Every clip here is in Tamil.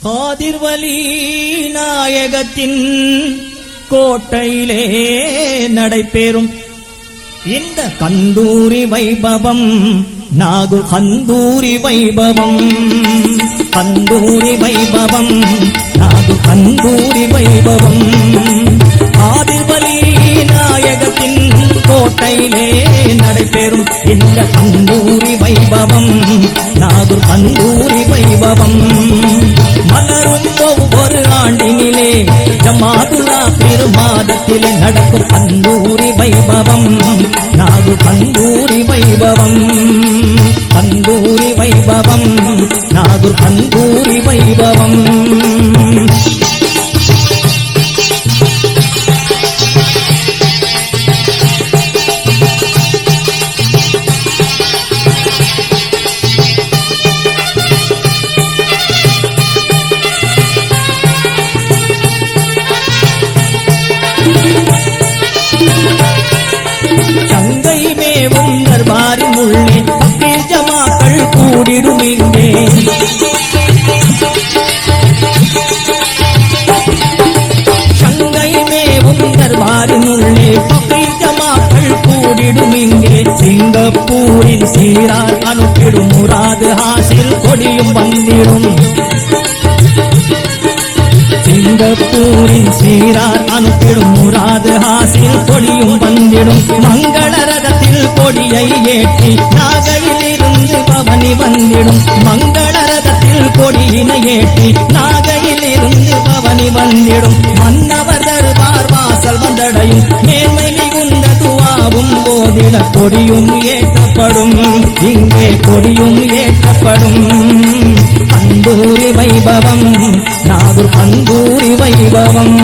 காதிர்வலி நாயகத்தின் கோட்டையிலே நடைபெறும் இந்த கந்தூரி வைபவம் நாகு கந்தூரி வைபவம் கந்தூரி வைபவம் நாகு கந்தூரி வைபவம் காதிர்வலி நாயகத்தின் கோட்டையிலே நடைபெறும் இந்த கந்தூரி வைபவம் நாகு கந்தூரி வைபவம் மலரும் ஒவ்வொரு ஆண்டினிலே ஜமாதுல்லா பெருமாதத்திலே நடக்கும் கந்தூரி வைபவம் நாகு கந்தூரி வைபவம் கந்தூரி வைபவம் நாகு கந்தூரி வைபவம் சங்கை மேவும் தர்பாரின் உள்ளே பக்கீர் ஜமாக்கள் கூடிடும் இங்கே சங்கை மேவும் தர்பாரின் உள்ளே பக்கீர் ஜமாக்கள் கூடிடும் இங்கே சிங்கப்பூரின் சீரார் அனுப்பிடும் முராது ஹாசில் கொடியும் வந்திடும் சிங்கப்பூரின் சீரார் அனுப்பிடும் முராது ஹாசில் கொடியும் வந்திடும் மங்கள ரதத்தில் கொடியை ஏற்றி நாகையிலிருந்து பவனி வந்திடும் மங்கள ரதத்தில் கொடியினை ஏற்றி நாகையிலிருந்து பவனி வந்திடும் மன்னவர் தர்பார் வாசல் வந்தடையும் மேன்மை மிகுந்த துவாவும் போதிட கொடியும் ஏற்றப்படும் இங்கே கொடியும் ஏற்றப்படும் கந்தூரி வைபவம் நாகு கந்தூரி வைபவம்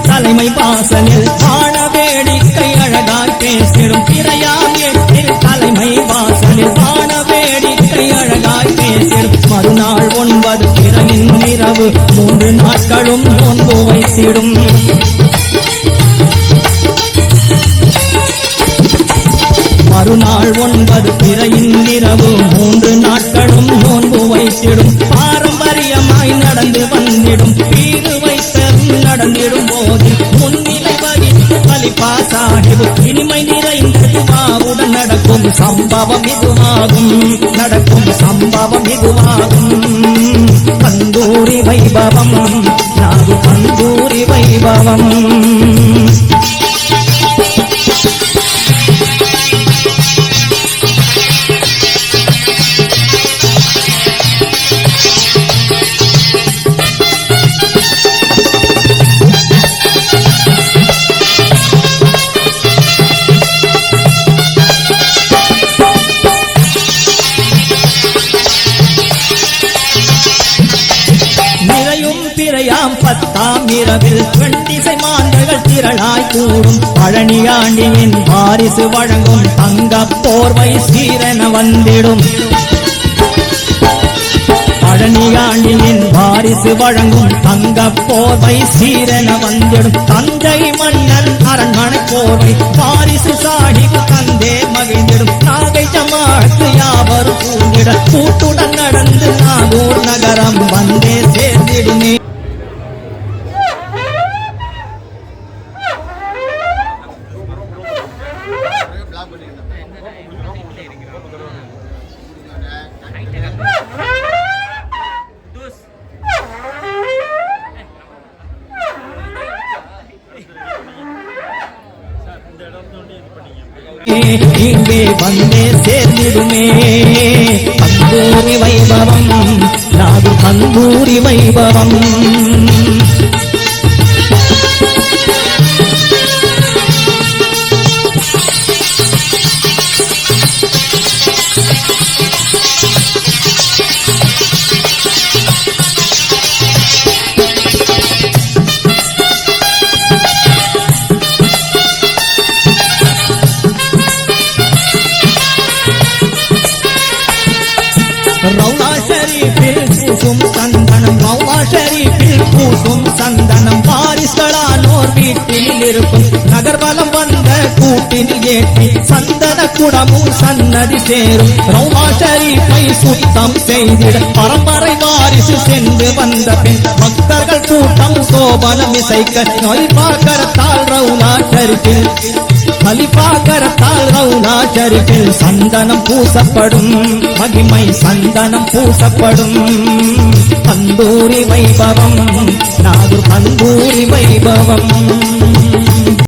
தலைமை வாசலில் காண வேடிக்கை அழகாய் பேசிடும் திரையாம் எட்டில் தலைமை வாசலில் காண வேடிக்கை அழகாய் பேசிடும் மறுநாள் 9 பிறையின் இரவு 3 நாட்களும் நோன்பு வைத்திடும் மறுநாள் 9 பிறையின் இரவு 3 நாட்களும் நோன்பு வைத்திடும் பாரம்பரியமாய் நடந்து வந்திடும் பீரு வைத்த நடந்திடும் போது முன்னிலை வகித்து கலிபா சாஹிப் இனிமை நிறைந்த துவாவுடன் நடக்கும் சம்பவம் இதுவாகும் நடக்கும் சம்பவம் இதுவாகும் கந்தூரி வைபவம் நாகு கந்தூரி வைபவம் பிறையாம் 10ஆம் இரவில் வெண்டிசை மாந்தர்கள் திரளாய் கூடும் பழனி ஆண்டியின் வாரிசு வழங்கும் தங்க போர்வை சீரென வந்திடும் பழனியாண்டியின் வாரிசு வழங்கும் தங்க போர்வை சீரென வந்திடும் தஞ்சை மன்னன் அரண்மனை போர்வை வாரிசு சாஹிப் தந்தே மகிழ்ந்திடும் நாகை ஜமாத்து யாவரும் கூடிட கூட்டுடன் நடந்து நாகூர் நகரம் வந்தே சேர்ந்திடுமே. இங்கே வந்தே சேர்ந்திடுமே கந்தூரி வைபவம் நாகூர் கந்தூரி வைபவம். ரவுலா ஷரீஃபில் பூசும் சந்தனம் ரவுலா ஷரீஃபில் பூசும் சந்தனம் வாரிசுகளானோர் வீட்டில் இருக்கும் நகர்வலம் வந்த கூட்டினில் ஏற்றி சந்தன குடமும் சன்னதி சேரும் ரவுலா ஷரீஃபை சுத்தம் செய்திட பரம்பரை வாரிசு சென்று வந்த பின் பக்தர்கள் கூட்டம் சோபனம் இசைக்க கலிபாகரத்தால் ரவுலா ஷரீஃபில் கலிபாகரத்தால் ரவுலா ஷரீஃபில் சந்தனம் பூசப்படும் மகிமை சந்தனம் பூசப்படும் கந்தூரி வைபவம் நாகூர் கந்தூரி வைபவம்.